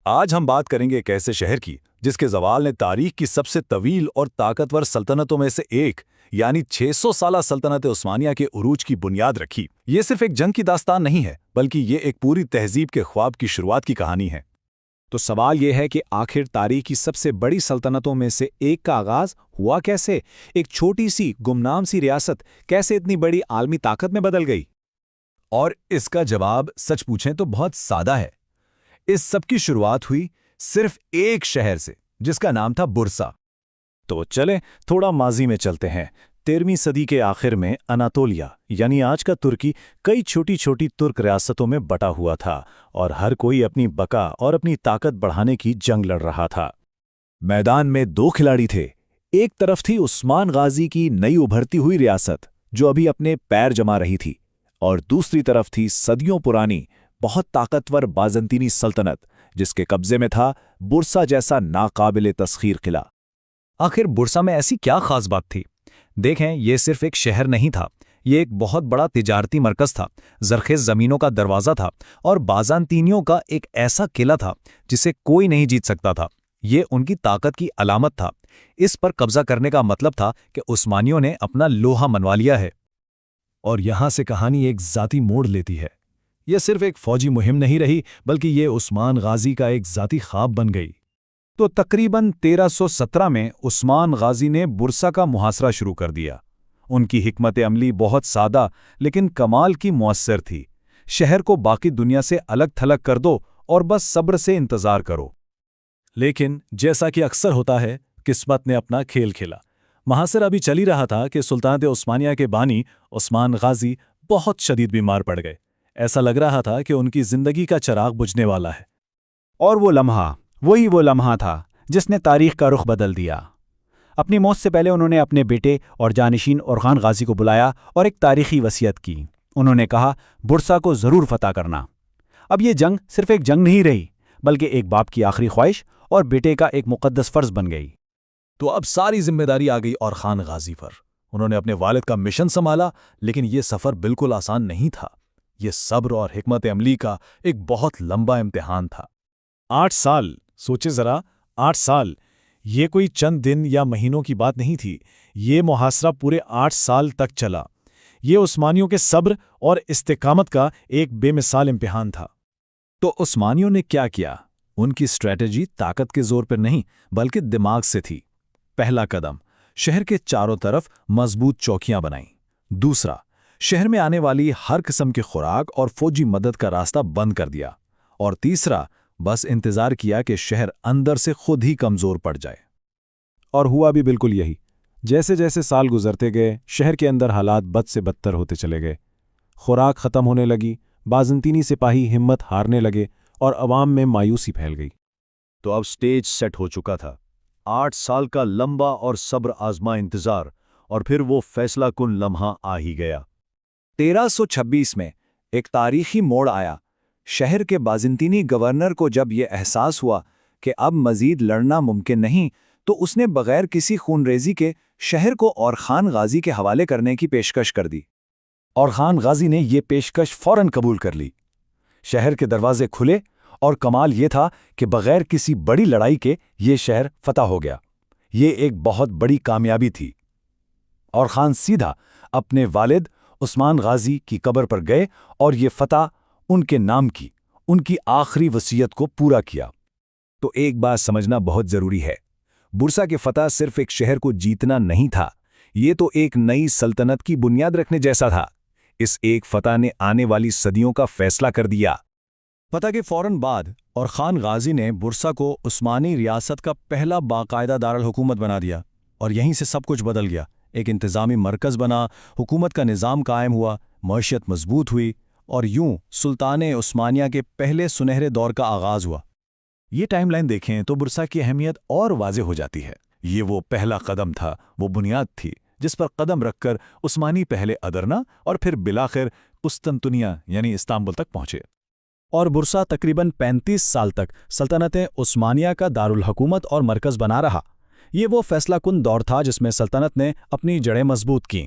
آج ہم بات کریں گے ایک ایسے شہر کی جس کے زوال نے تاریخ کی سب سے طویل اور طاقتور سلطنتوں میں سے ایک یعنی 600 سالہ سلطنت عثمانیہ کے عروج کی بنیاد رکھی۔ یہ صرف ایک جنگ کی داستان نہیں ہے بلکہ یہ ایک پوری تہذیب کے خواب کی شروعات کی کہانی ہے۔ تو سوال یہ ہے کہ آخر تاریخ کی سب سے بڑی سلطنتوں میں سے ایک کا آغاز ہوا کیسے؟ ایک چھوٹی سی گمنام سی ریاست کیسے اتنی بڑی عالمی طاقت میں بدل گئی؟ اور اس کا جواب سچ پوچھیں تو بہت سادہ ہے۔ اس سب کی شروعات ہوئی صرف ایک شہر سے جس کا نام تھا برسا۔ تو چلیں تھوڑا ماضی میں چلتے ہیں۔ 13ویں صدی کے آخر میں اناتولیا یعنی آج کا ترکی کئی چھوٹی چھوٹی ترک ریاستوں میں بٹا ہوا تھا اور ہر کوئی اپنی بقا اور اپنی طاقت بڑھانے کی جنگ لڑ رہا تھا۔ میدان میں دو کھلاڑی تھے۔ ایک طرف تھی عثمان غازی کی نئی ابھرتی ہوئی ریاست جو ابھی اپنے پیر جما رہی تھی، اور دوسری طرف تھی صدیوں پرانی بہت طاقتور بازنطینی سلطنت جس کے قبضے میں تھا برسا جیسا ناقابل تسخیر قلعہ۔ آخر برسا میں ایسی کیا خاص بات تھی؟ دیکھیں، یہ صرف ایک شہر نہیں تھا، یہ ایک بہت بڑا تجارتی مرکز تھا، زرخیز زمینوں کا دروازہ تھا اور بازنطینیوں کا ایک ایسا قلعہ تھا جسے کوئی نہیں جیت سکتا تھا۔ یہ ان کی طاقت کی علامت تھا۔ اس پر قبضہ کرنے کا مطلب تھا کہ عثمانیوں نے اپنا لوہا منوا لیا ہے۔ اور یہاں سے کہانی ایک ذاتی موڑ لیتی ہے۔ یہ صرف ایک فوجی مہم نہیں رہی بلکہ یہ عثمان غازی کا ایک ذاتی خواب بن گئی۔ تو تقریباً 1317 میں عثمان غازی نے برسا کا محاصرہ شروع کر دیا۔ ان کی حکمت عملی بہت سادہ لیکن کمال کی مؤثر تھی۔ شہر کو باقی دنیا سے الگ تھلگ کر دو اور بس صبر سے انتظار کرو۔ لیکن جیسا کہ اکثر ہوتا ہے، قسمت نے اپنا کھیل کھیلا۔ محاصرہ ابھی چل ہی رہا تھا کہ سلطنت عثمانیہ کے بانی عثمان غازی بہت شدید بیمار پڑ گئے۔ ایسا لگ رہا تھا کہ ان کی زندگی کا چراغ بجھنے والا ہے۔ اور وہ لمحہ تھا جس نے تاریخ کا رخ بدل دیا۔ اپنی موت سے پہلے انہوں نے اپنے بیٹے اور جانشین اورخان غازی کو بلایا اور ایک تاریخی وصیت کی۔ انہوں نے کہا، برسا کو ضرور فتح کرنا۔ اب یہ جنگ صرف ایک جنگ نہیں رہی بلکہ ایک باپ کی آخری خواہش اور بیٹے کا ایک مقدس فرض بن گئی۔ تو اب ساری ذمہ داری آ گئی اورخان غازی پر۔ انہوں نے اپنے والد کا مشن سنبھالا، لیکن یہ سفر بالکل آسان نہیں تھا۔ یہ صبر اور حکمت عملی کا ایک بہت لمبا امتحان تھا۔ 8 سال، سوچے ذرا، 8 سال، یہ کوئی چند دن یا مہینوں کی بات نہیں تھی۔ یہ محاصرہ پورے 8 سال تک چلا۔ یہ عثمانیوں کے صبر اور استقامت کا ایک بے مثال امتحان تھا۔ تو عثمانیوں نے کیا کیا؟ ان کی اسٹریٹجی طاقت کے زور پر نہیں بلکہ دماغ سے تھی۔ پہلا قدم، شہر کے چاروں طرف مضبوط چوکیاں بنائیں۔ دوسرا، شہر میں آنے والی ہر قسم کی خوراک اور فوجی مدد کا راستہ بند کر دیا۔ اور تیسرا، بس انتظار کیا کہ شہر اندر سے خود ہی کمزور پڑ جائے۔ اور ہوا بھی بالکل یہی۔ جیسے جیسے سال گزرتے گئے، شہر کے اندر حالات بد سے بدتر ہوتے چلے گئے۔ خوراک ختم ہونے لگی، بازنطینی سپاہی ہمت ہارنے لگے اور عوام میں مایوسی پھیل گئی۔ تو اب سٹیج سیٹ ہو چکا تھا۔ 8 سال کا لمبا اور صبر آزما انتظار، اور پھر وہ فیصلہ کن لمحہ آ ہی گیا۔ 1326 میں ایک تاریخی موڑ آیا۔ شہر کے بازنطینی گورنر کو جب یہ احساس ہوا کہ اب مزید لڑنا ممکن نہیں، تو اس نے بغیر کسی خون ریزی کے شہر کو اورخان غازی کے حوالے کرنے کی پیشکش کر دی۔ اورخان غازی نے یہ پیشکش فوراً قبول کر لی۔ شہر کے دروازے کھلے اور کمال یہ تھا کہ بغیر کسی بڑی لڑائی کے یہ شہر فتح ہو گیا۔ یہ ایک بہت بڑی کامیابی تھی۔ اورخان سیدھا اپنے والد عثمان غازی کی قبر پر گئے اور یہ فتح ان کے نام کی، ان کی آخری وصیت کو پورا کیا۔ تو ایک بات سمجھنا بہت ضروری ہے، برسا کی فتح صرف ایک شہر کو جیتنا نہیں تھا، یہ تو ایک نئی سلطنت کی بنیاد رکھنے جیسا تھا۔ اس ایک فتح نے آنے والی صدیوں کا فیصلہ کر دیا۔ فتح کے فوراً بعد اورخان غازی نے برسا کو عثمانی ریاست کا پہلا باقاعدہ دارالحکومت بنا دیا، اور یہیں سے سب کچھ بدل گیا۔ ایک انتظامی مرکز بنا، حکومت کا نظام قائم ہوا، معیشت مضبوط ہوئی، اور یوں سلطان عثمانیہ کے پہلے سنہرے دور کا آغاز ہوا۔ یہ ٹائم لائن دیکھیں تو برسا کی اہمیت اور واضح ہو جاتی ہے۔ یہ وہ پہلا قدم تھا، وہ بنیاد تھی جس پر قدم رکھ کر عثمانی پہلے ادرنا اور پھر بلاخر قسطنطنیہ یعنی استنبول تک پہنچے۔ اور برسا تقریباً 35 سال تک سلطنت عثمانیہ کا دارالحکومت اور مرکز بنا رہا۔ یہ وہ فیصلہ کن دور تھا جس میں سلطنت نے اپنی جڑیں مضبوط کیں۔